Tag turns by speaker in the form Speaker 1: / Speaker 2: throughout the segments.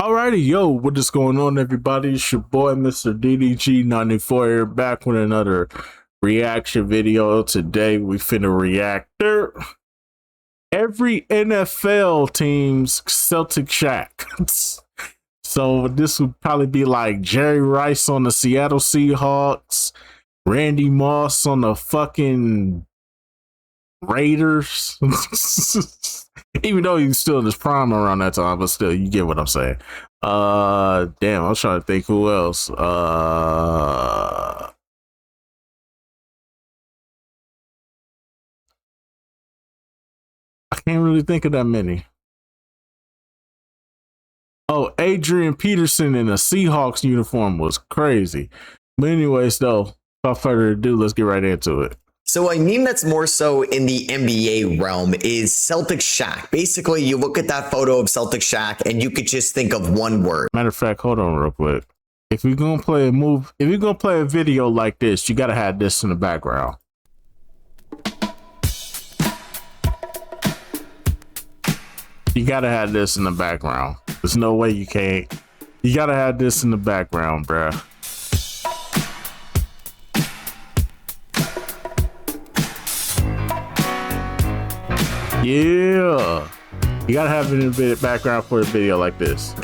Speaker 1: Alrighty, yo, what is going on, everybody? It's your boy, Mr. DDG94 here, back with another reaction video. Today, we finna react to every NFL team's Celtic Shaq. So this would probably be like Jerry Rice on the Seattle Seahawks, Randy Moss on the fucking Raiders. Even though he's still in his prime around that time, but still, you get what I'm saying. Damn, I was trying to think who else. I can't really think of that many. Oh, Adrian Peterson in a Seahawks uniform was crazy. But anyways, though, without further ado, let's get right into it.
Speaker 2: So a meme that's more so in the NBA realm is Celtic Shaq. Basically, you look at that photo of Celtic Shaq and you could just think of one word.
Speaker 1: Matter of fact, hold on real quick. If you're gonna play a video like this, you gotta have this in the background. You gotta have this in the background. There's no way you can't. You gotta have this in the background, bruh. Yeah, you gotta have it in the background for a video like this.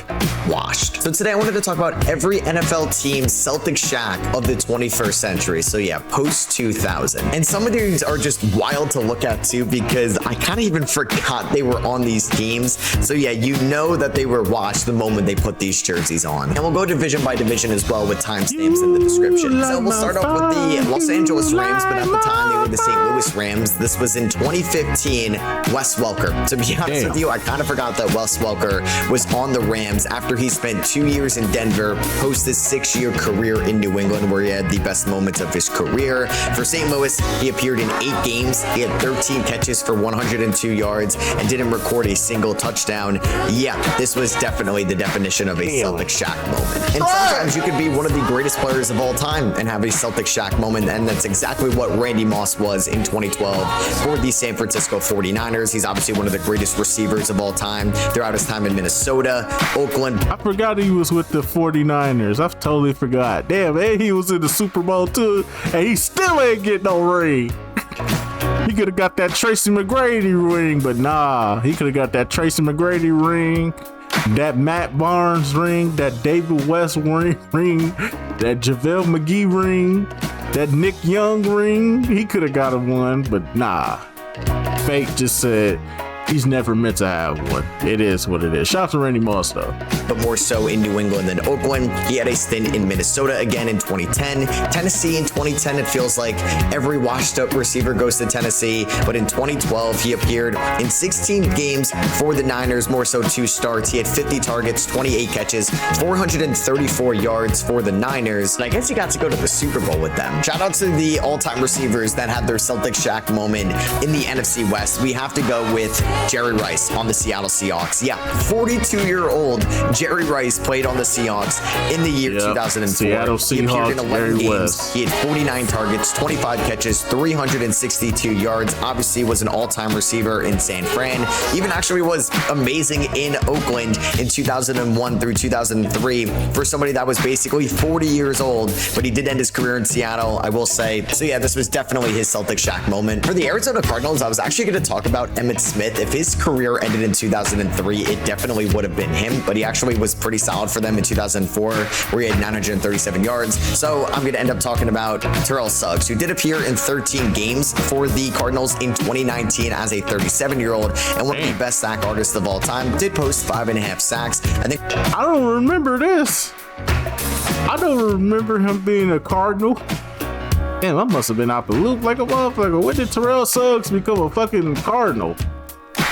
Speaker 2: Washed. So today I wanted to talk about every NFL team's Celtic Shaq of the 21st century. So yeah, post 2000. And some of these are just wild to look at too, because I kind of even forgot they were on these teams. So yeah, you know that they were washed the moment they put these jerseys on. And we'll go division by division as well with timestamps in the description. So we'll start off with the Los Angeles Rams, but at the time they were the St. Louis Rams. This was in 2015, Wes Welker. To be honest with you, I kind of forgot that Wes Welker was on the Rams after he spent 2 years in Denver, post his 6-year career in New England, where he had the best moments of his career. For St. Louis, he appeared in 8 games. He had 13 catches for 102 yards and didn't record a single touchdown. Yeah, this was definitely the definition of a Celtic Shaq moment. And sometimes you could be one of the greatest players of all time and have a Celtic Shaq moment, and that's exactly what Randy Moss was in 2012 for the San Francisco 49ers. He's obviously one of the greatest receivers of all time throughout his time in Minnesota, Oakland.
Speaker 1: I forgot he was with the 49ers. I totally forgot. Damn, and he was in the Super Bowl too, and he still ain't get no ring. He could have got that Tracy McGrady ring, but nah, he could have got that Tracy McGrady ring, that Matt Barnes ring, that David West ring, that JaVale McGee ring, that Nick Young ring. He could have got one, but nah. Fate just said he's never meant to have one. It is what it is. Shout out to Randy Moss, though.
Speaker 2: But more so in New England than Oakland. He had a stint in Minnesota again in 2010. Tennessee in 2010, it feels like every washed up receiver goes to Tennessee. But in 2012, he appeared in 16 games for the Niners, more so 2 starts. He had 50 targets, 28 catches, 434 yards for the Niners. And I guess he got to go to the Super Bowl with them. Shout out to the all-time receivers that had their Celtic Shaq moment in the NFC West. We have to go with Jerry Rice on the Seattle Seahawks. Yeah, 42-year-old Jerry Rice played on the Seahawks in the year 2004.
Speaker 1: Seattle Seahawks,
Speaker 2: he appeared in 11 games.
Speaker 1: West.
Speaker 2: He had 49 targets, 25 catches, 362 yards. Obviously was an all-time receiver in San Fran. Even actually was amazing in Oakland in 2001 through 2003 for somebody that was basically 40 years old, but he did end his career in Seattle, I will say. So yeah, this was definitely his Celtic Shaq moment. For the Arizona Cardinals, I was actually going to talk about Emmitt Smith. If his career ended in 2003, it definitely would have been him, but he actually was pretty solid for them in 2004, where he had 937 yards. So I'm going to end up talking about Terrell Suggs, who did appear in 13 games for the Cardinals in 2019 as a 37-year-old and one of the best sack artists of all time. Did post 5.5 sacks.
Speaker 1: I don't remember this. I don't remember him being a Cardinal. Damn, I must have been out the loop like a motherfucker. When did Terrell Suggs become a fucking Cardinal?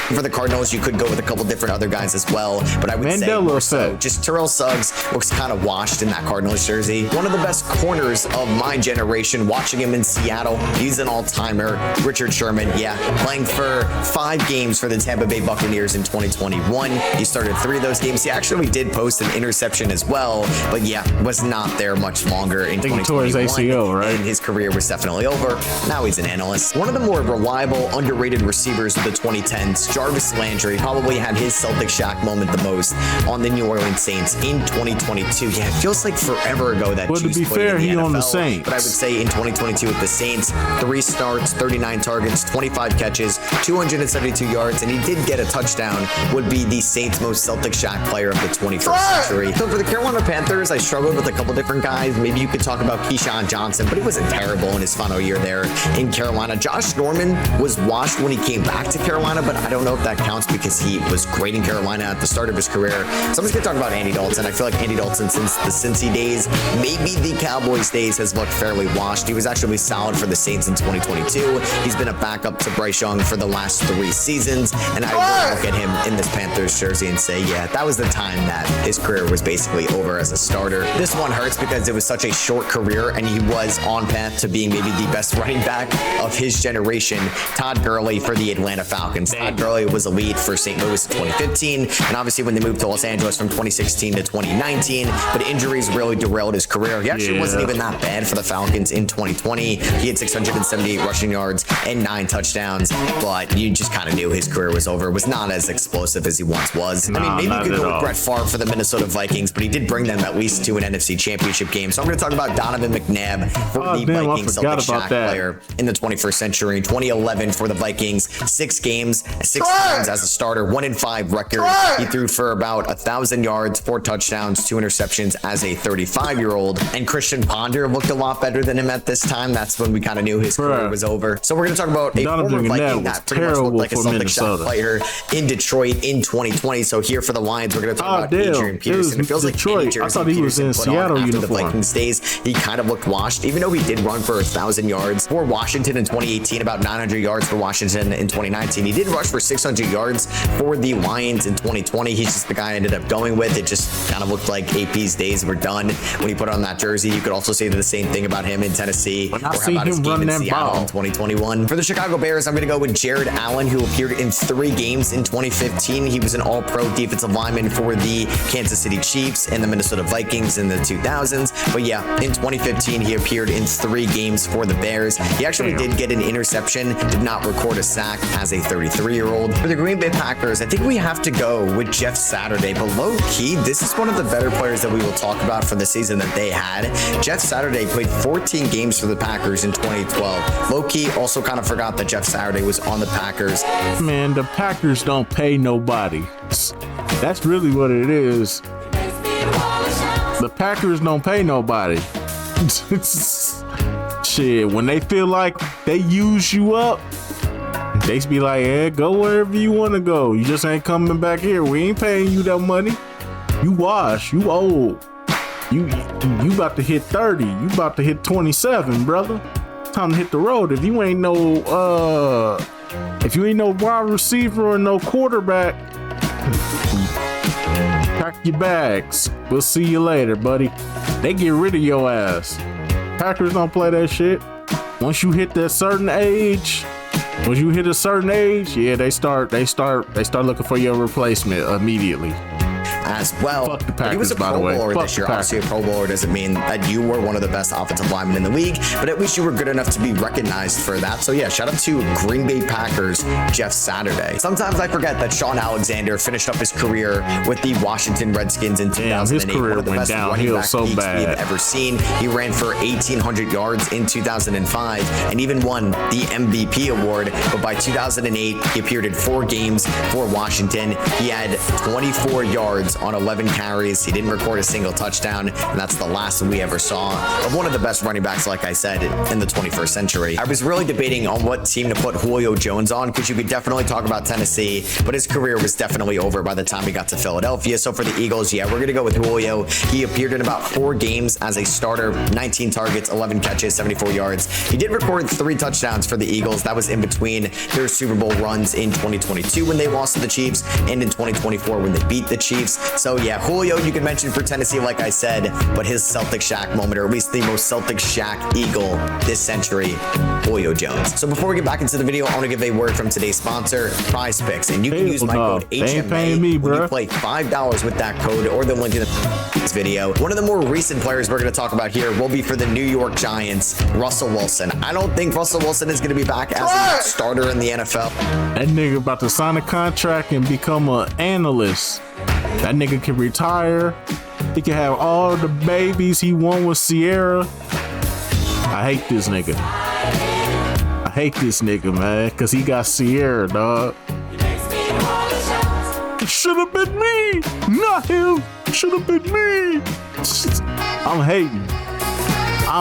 Speaker 2: For the Cardinals, you could go with a couple different other guys as well, but I would say more so just Terrell Suggs looks kind of washed in that Cardinals jersey. One of the best corners of my generation, watching him in Seattle. He's an all-timer. Richard Sherman, yeah, playing for 5 games for the Tampa Bay Buccaneers in 2021. He started 3 of those games. He actually did post an interception as well, but yeah, was not there much longer in 2021.
Speaker 1: Tore his ACL, right?
Speaker 2: And his career was definitely over. Now he's an analyst. One of the more reliable, underrated receivers of the 2010s, Jarvis Landry probably had his Celtic Shaq moment the most on the New Orleans Saints in 2022. Yeah, it feels like forever ago that
Speaker 1: Well, to
Speaker 2: Juice
Speaker 1: be
Speaker 2: played
Speaker 1: fair,
Speaker 2: in the
Speaker 1: he
Speaker 2: NFL,
Speaker 1: on the Saints.
Speaker 2: but I would say in 2022 with the Saints, 3 starts, 39 targets, 25 catches, 272 yards, and he did get a touchdown, would be the Saints' most Celtic Shaq player of the 21st century. So for the Carolina Panthers, I struggled with a couple different guys. Maybe you could talk about Keyshawn Johnson, but he wasn't terrible in his final year there in Carolina. Josh Norman was washed when he came back to Carolina, but I don't know if that counts because he was great in Carolina at the start of his career. So I'm just going to talk about Andy Dalton. I feel like Andy Dalton, since the Cincy days, maybe the Cowboys days, has looked fairly washed. He was actually solid for the Saints in 2022. He's been a backup to Bryce Young for the last 3 seasons, and I will look at him in this Panthers jersey and say, yeah, that was the time that his career was basically over as a starter. This one hurts because it was such a short career, and he was on path to being maybe the best running back of his generation. Todd Gurley for the Atlanta Falcons. Todd Gurley was elite for St. Louis in 2015, and obviously when they moved to Los Angeles from 2016 to 2019, but injuries really derailed his career. He actually wasn't even that bad for the Falcons in 2020. He had 678 rushing yards and 9 touchdowns, but you just kind of knew his career was over. It was not as explosive as he once was. I mean, maybe you could go with Brett Favre for the Minnesota Vikings, but he did bring them at least to an NFC Championship game. So I'm going to talk about Donovan McNabb for the Vikings, Celtic Shaq player in the 21st century. 2011 for the Vikings, 6 games, 6 times as a starter, 1-5 record. He threw for about 1,000 yards, 4 touchdowns, 2 interceptions as a 35-year-old. And Christian Ponder looked a lot better than him at this time. That's when we kind of knew his career was over. So we're going to talk about a former Viking that pretty much looked like a Celtic Shaq player in Detroit in 2020. So here for the Lions, we're going to talk about Adrian Peterson. It feels like any jersey
Speaker 1: I thought he was in Seattle
Speaker 2: after
Speaker 1: uniform.
Speaker 2: the Vikings days, he kind of looked washed, even though he did run for 1,000 yards for Washington in 2018, about 900 yards for Washington in 2019. He did rush for 600 yards for the Lions in 2020. He's just the guy I ended up going with. It just kind of looked like AP's days were done when he put on that jersey. You could also say the same thing about him in Tennessee, or how about his game in Seattle in 2021. For the Chicago Bears, I'm going to go with Jared Allen, who appeared in 3 games in 2015. He was an all-pro defensive lineman for the Kansas City Chiefs and the Minnesota Vikings in the 2000s. But yeah, in 2015, he appeared in 3 games for the Bears. He actually did get an interception, did not record a sack as a 33-year-old. For the Green Bay Packers, I think we have to go with Jeff Saturday, but low-key, this is one of the better players that we will talk about for the season that they had. Jeff Saturday played 14 games for the Packers in 2012. Low-key also kind of forgot that Jeff Saturday was on the Packers.
Speaker 1: Man, the Packers don't pay nobody. That's really what it is. The Packers don't pay nobody. Shit, when they feel like they use you up, they be like, "Yeah, go wherever you want to go. You just ain't coming back here. We ain't paying you that money. You wash. You old. You about to hit 30. You about to hit 27, brother. Time to hit the road. If you ain't no wide receiver or no quarterback, pack your bags. We'll see you later, buddy." They get rid of your ass. Packers don't play that shit. Once you hit a certain age, yeah, they start looking for your replacement immediately.
Speaker 2: As well.
Speaker 1: Fuck the Packers,
Speaker 2: he was a Pro Bowler this year. Obviously, a Pro Bowler doesn't mean that you were one of the best offensive linemen in the league, but at least you were good enough to be recognized for that. So yeah, shout out to Green Bay Packers, Jeff Saturday. Sometimes I forget that Sean Alexander finished up his career with the Washington Redskins in 2008.
Speaker 1: His career
Speaker 2: one of the
Speaker 1: went
Speaker 2: best running
Speaker 1: downhill
Speaker 2: back
Speaker 1: so
Speaker 2: peaks
Speaker 1: bad.
Speaker 2: we've ever seen. He ran for 1,800 yards in 2005 and even won the MVP award. But by 2008, he appeared in 4 games for Washington. He had 24 yards on 11 carries. He didn't record a single touchdown, and that's the last we ever saw of one of the best running backs, like I said, in the 21st century. I was really debating on what team to put Julio Jones on, because you could definitely talk about Tennessee, but his career was definitely over by the time he got to Philadelphia. So for the Eagles, yeah, we're going to go with Julio. He appeared in about 4 games as a starter, 19 targets, 11 catches, 74 yards. He did record 3 touchdowns for the Eagles. That was in between their Super Bowl runs in 2022 when they lost to the Chiefs and in 2024 when they beat the Chiefs. So yeah, Julio you can mention for Tennessee, like I said, but his Celtic Shaq moment, or at least the most Celtic Shaq Eagle this century, Julio Jones. So before we get back into the video, I want to give a word from today's sponsor, Prize Picks, and you can use my code HMA when you play $5 with that code or the link in this video. One of the more recent players we're going to talk about here will be for the New York Giants, Russell Wilson. I don't think Russell Wilson is going to be back as a starter in the NFL.
Speaker 1: That nigga about to sign a contract and become an analyst. That nigga can retire. He can have all the babies he won with Sierra. I hate this nigga. I hate this nigga, man, because he got Sierra, dog. It should have been me, not him. Should have been me. I'm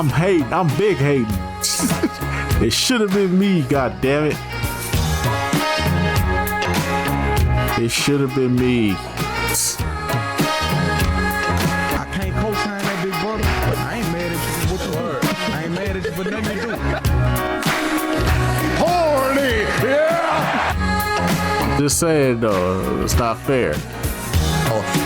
Speaker 1: hating. I'm big hating. It should have been me, god damn it. It should have been me.
Speaker 3: I can't co-sign that, big brother, but I ain't mad at you for what you heard. I ain't mad at you for nothing you do. Horny, yeah!
Speaker 1: Just saying though, it's not fair.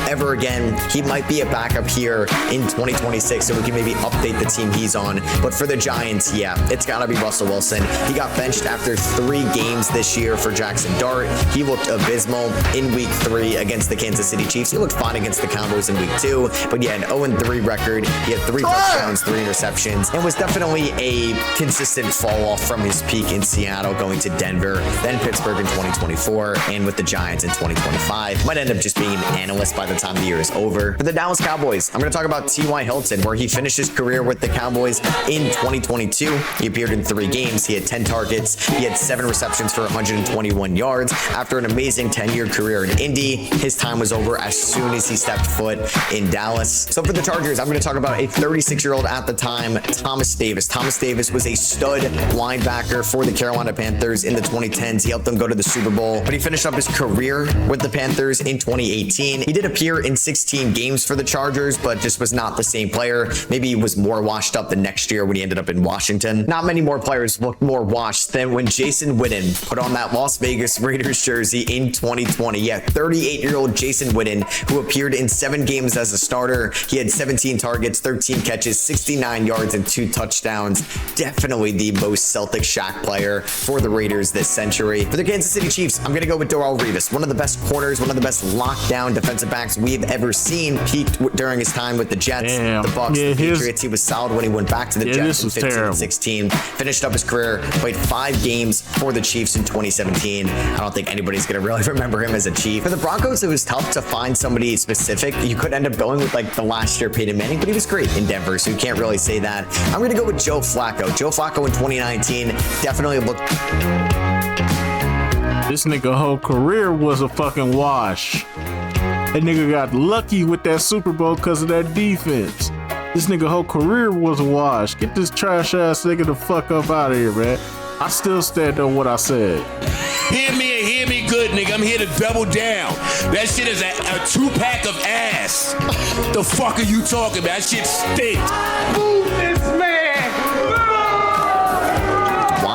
Speaker 2: Ever again. He might be a backup here in 2026, so we can maybe update the team he's on. But for the Giants, yeah, it's got to be Russell Wilson. He got benched after 3 games this year for Jackson Dart. He looked abysmal in week 3 against the Kansas City Chiefs. He looked fine against the Cowboys in week 2, but yeah, an 0-3 record. He had 3 touchdowns, 3 interceptions, and was definitely a consistent fall off from his peak in Seattle, going to Denver, then Pittsburgh in 2024, and with the Giants in 2025. Might end up just being an analyst by the time the year is over. For the Dallas Cowboys, I'm going to talk about T.Y. Hilton, where he finished his career with the Cowboys in 2022. He appeared in 3 games. He had 10 targets. He had 7 receptions for 121 yards. After an amazing 10-year career in Indy, his time was over as soon as he stepped foot in Dallas. So for the Chargers, I'm going to talk about a 36-year-old at the time, Thomas Davis. Thomas Davis was a stud linebacker for the Carolina Panthers in the 2010s. He helped them go to the Super Bowl, but he finished up his career with the Panthers in 2018. He did appear in 16 games for the Chargers, but just was not the same player. Maybe he was more washed up the next year when he ended up in Washington. Not many more players looked more washed than when Jason Witten put on that Las Vegas Raiders jersey in 2020. Yeah, 38-year-old Jason Witten, who appeared in 7 games as a starter. He had 17 targets, 13 catches, 69 yards, and 2 touchdowns. Definitely the most Celtic Shaq player for the Raiders this century. For the Kansas City Chiefs, I'm going to go with Darrelle Revis, one of the best corners, one of the best lockdown defensive backs we've ever seen. Peaked during his time with the Jets, the Bucks, the Patriots. He was solid when he went back to the Jets in 15 and 16. Finished up his career, played 5 games for the Chiefs in 2017. I don't think anybody's going to really remember him as a Chief. For the Broncos, it was tough to find somebody specific. You could end up going with like the last year Peyton Manning, but he was great in Denver, so you can't really say that. I'm going to go with Joe Flacco. Joe Flacco in 2019 definitely looked...
Speaker 1: This nigga whole career was a fucking wash. That nigga got lucky with that Super Bowl because of that defense. This nigga whole career was a wash. Get this trash ass nigga the fuck up out of here, man. I still stand on what I said.
Speaker 4: Hear me and hear me good, nigga. I'm here to double down. That shit is a 2-pack of ass. The fuck are you talking about? That shit stinks.
Speaker 3: Move this man!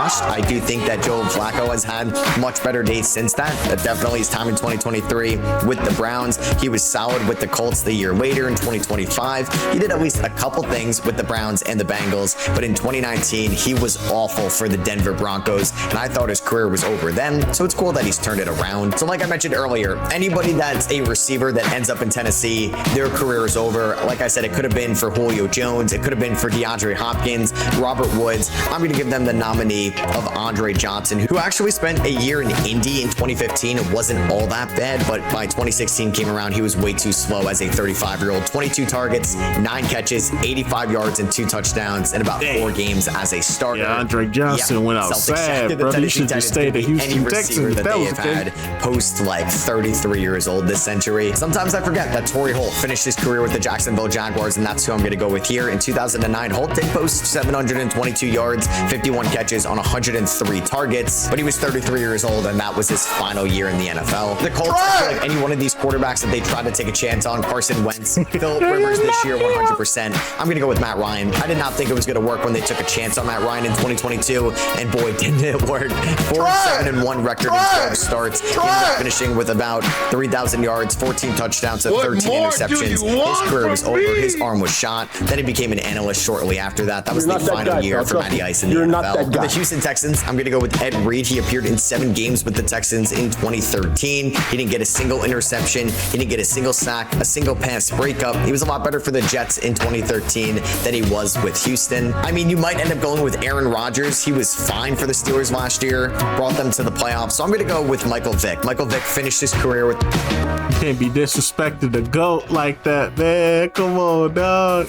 Speaker 2: I do think that Joe Flacco has had much better days since that. Definitely his time in 2023 with the Browns. He was solid with the Colts the year later in 2025. He did at least a couple things with the Browns and the Bengals, but in 2019, he was awful for the Denver Broncos, and I thought his career was over then, so it's cool that he's turned it around. So like I mentioned earlier, anybody that's a receiver that ends up in Tennessee, their career is over. Like I said, it could have been for Julio Jones. It could have been for DeAndre Hopkins, Robert Woods. I'm going to give them the nominee of Andre Johnson, who actually spent a year in Indy in 2015. It wasn't all that bad, but by 2016 came around, he was way too slow as a 35-year-old. 22 targets, 9 catches, 85 yards, and 2 touchdowns in about 4 games as a starter.
Speaker 1: Yeah, Andre Johnson went out sad, bro. He should just stay at the Houston Texans.
Speaker 2: That they have had post like 33 years old this century. Sometimes I forget that Torrey Holt finished his career with the Jacksonville Jaguars, and that's who I'm going to go with here. In 2009, Holt did post 722 yards, 51 catches on 103 targets, but he was 33 years old, and that was his final year in the NFL. The Colts, I feel like any one of these quarterbacks that they tried to take a chance on, Carson Wentz, Philip Rivers this year, 100%. I'm going to go with Matt Ryan. I did not think it was going to work when they took a chance on Matt Ryan in 2022, and boy, didn't it work. 47-1 record in 12 starts. He ended up finishing with about 3,000 yards, 14 touchdowns, and 13 interceptions. His career was over. His arm was shot. Then he became an analyst shortly after that. That was the final year for Matty Ice in the NFL. For the Houston Texans, I'm going to go with Ed Reed. He appeared in 7 games with the Texans in 2013. He didn't get a single interception. He didn't get a single sack, a single pass breakup. He was a lot better for the Jets in 2013 than he was with Houston. I mean, you might end up going with Aaron Rodgers. He was fine for the Steelers last year, brought them to the playoffs. So I'm going to go with Michael Vick. Michael Vick finished his career with...
Speaker 1: You can't be disrespecting the GOAT like that, man. Come on, dog.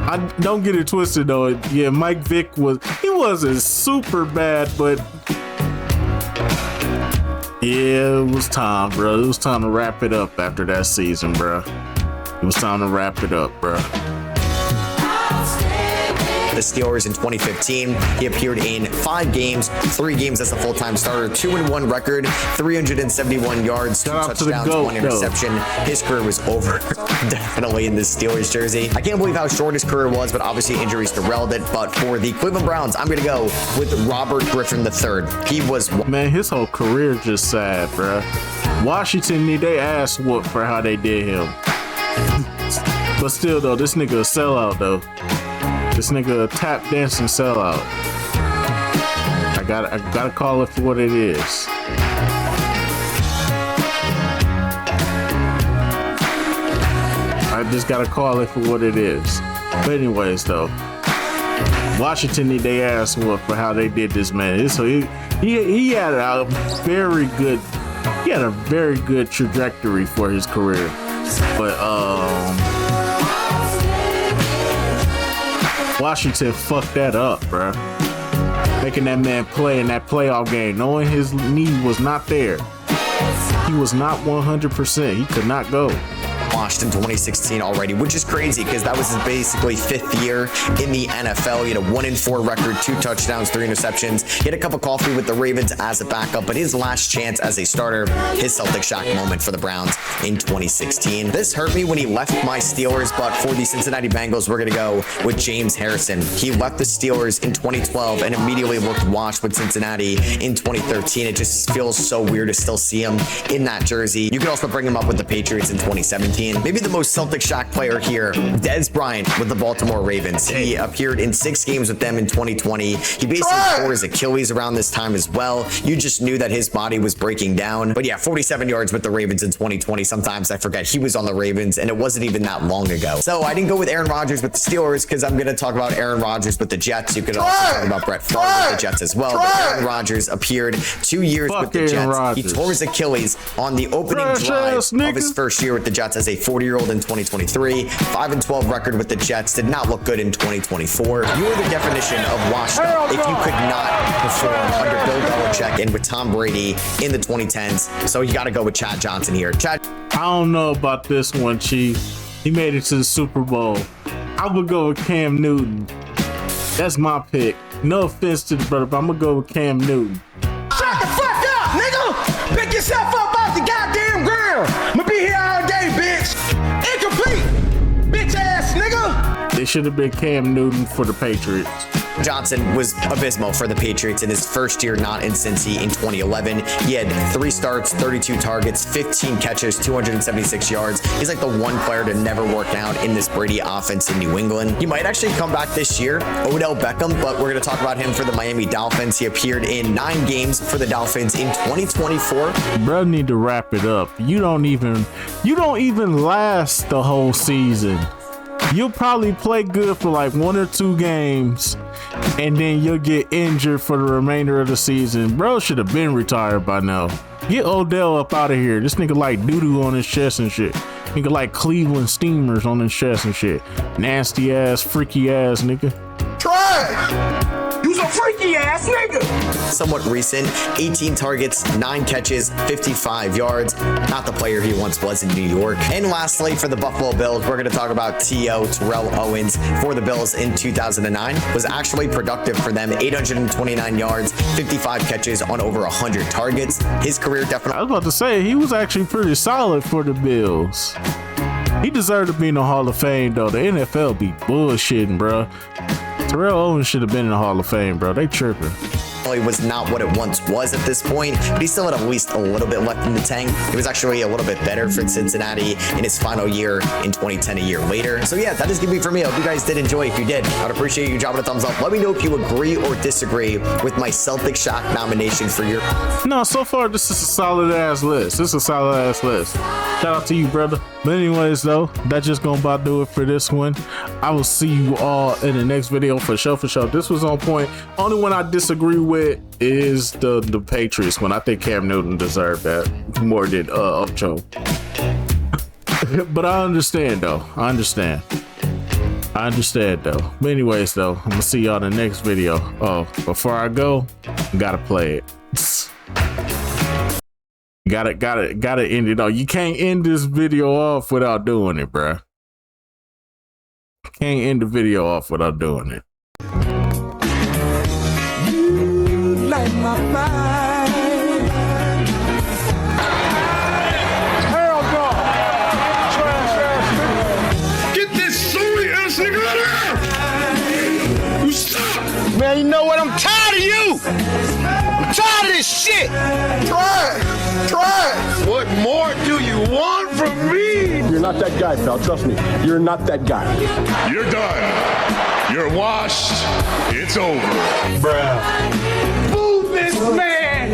Speaker 1: I don't get it twisted though. Yeah, Mike Vick wasn't super bad, but yeah, it was time, bro. It was time to wrap it up after that season, bro. It was time to wrap it up, bro.
Speaker 2: The Steelers in 2015. He appeared in 5 games, 3 games as a full-time starter, 2-1 record, 371 yards, 2 touchdowns, 1 interception. His career was over definitely in the Steelers jersey. I can't believe how short his career was, but obviously injuries derailed it. But for the Cleveland Browns, I'm going to go with Robert Griffin III. He was...
Speaker 1: Man, his whole career just sad, bro. Washington need they ass whooped for how they did him. But still, though, this nigga a sellout, though. This nigga a tap dancing sellout. I gotta call it for what it is. I just gotta call it for what it is. But anyways, though, Washington need their ass whooped for how they did this, man. So he had a very good trajectory for his career, but Washington fucked that up, bro. Making that man play in that playoff game, knowing his knee was not there. He was not 100%. He could not go.
Speaker 2: Washed in 2016 already, which is crazy because that was his basically 5th year in the NFL. He had a 1-4 record, 2 touchdowns, 3 interceptions. He had a cup of coffee with the Ravens as a backup, but his last chance as a starter, his Celtic Shaq moment for the Browns in 2016. This hurt me when he left my Steelers, but for the Cincinnati Bengals, we're going to go with James Harrison. He left the Steelers in 2012 and immediately looked washed with Cincinnati in 2013. It just feels so weird to still see him in that jersey. You could also bring him up with the Patriots in 2017. Maybe the most Celtic Shaq player here, Dez Bryant with the Baltimore Ravens. He appeared in 6 games with them in 2020. He basically tore his Achilles around this time as well. You just knew that his body was breaking down. But yeah, 47 yards with the Ravens in 2020. Sometimes I forget he was on the Ravens, and it wasn't even that long ago. So I didn't go with Aaron Rodgers with the Steelers because I'm going to talk about Aaron Rodgers with the Jets. You could also talk about Brett Favre with the Jets as well. But Aaron Rodgers appeared 2 years with the Jets. He tore his Achilles on the opening drive of his first year with the Jets as a 40-year-old in 2023. 5-12 record with the Jets. Did not look good in 2024. You are the definition of washed up if you could not perform under Bill Belichick and with Tom Brady in the 2010s. So you got to go with Chad Johnson here. Chad.
Speaker 1: I don't know about this one, Chief. He made it to the Super Bowl. I would go with Cam Newton. That's my pick. No offense to the brother, but I'm going to go with Cam Newton.
Speaker 3: Shut the fuck up, nigga! Pick yourself up off the goddamn ground. I'm gonna be here all day, bitch. Incomplete, bitch ass nigga.
Speaker 1: They should have been Cam Newton for the Patriots.
Speaker 2: Johnson was abysmal for the Patriots in his first year not in Cincy in 2011. He had 3 starts, 32 targets, 15 catches, 276 yards. He's like the one player to never work out in this Brady offense in New England. He might actually come back this year, Odell Beckham, but we're going to talk about him for the Miami Dolphins. He appeared in 9 games for the Dolphins in 2024.
Speaker 1: Bro, need to wrap it up. You don't even last the whole season. You'll probably play good for like 1 or 2 games, and then you'll get injured for the remainder of the season. Bro should have been retired by now. Get Odell up out of here. This nigga like doo-doo on his chest and shit. Nigga like Cleveland Steamers on his chest and shit. Nasty ass, freaky ass nigga.
Speaker 3: Trash! You's a freak! freaky ass nigga.
Speaker 2: Somewhat recent, 18 targets, 9 catches, 55 yards. Not the player he once was in New York. And lastly, for the Buffalo Bills, we're going to talk about T.O. Terrell Owens for the Bills in 2009. Was actually productive for them, 829 yards, 55 catches on over 100 targets. His career definitely...
Speaker 1: I was about to say, he was actually pretty solid for the Bills. He deserved to be in the Hall of Fame, though. The NFL be bullshitting, bro. Terrell Owens should have been in the Hall of Fame, bro. They tripping.
Speaker 2: was not what it once was at this point, but he still had at least a little bit left in the tank. It was actually a little bit better for Cincinnati in his final year in 2010, a year later. So yeah, that is gonna be for me. I hope you guys did enjoy. If you did, I'd appreciate you dropping a thumbs up. Let me know if you agree or disagree with my Celtics Shaq nomination for your...
Speaker 1: No, so far this is a solid ass list. This is a solid ass list. Shout out to you, brother. But anyways, though, that's just gonna about do it for this one. I will see you all in the next video for sure, for sure. This was on point. Only one I disagree with is the Patriots one. I think Cam Newton deserved that more than Upcho. But I understand though. I understand though. But anyways though, I'm gonna see y'all in the next video. Oh, before I go, gotta play it. Gotta end it off. You can't end this video off without doing it, bruh. Can't end the video off without doing it.
Speaker 3: You light my fire. Hell no. Trash ass nigga. Get this sorry ass nigga out of here. You suck. Man, you know what? I'm tired of you. I'm tired of this shit. Try. What more do you want from me?
Speaker 5: You're not that guy, pal. Trust me. You're not that guy.
Speaker 6: You're done. You're washed. It's over.
Speaker 3: Bruh. Move this man.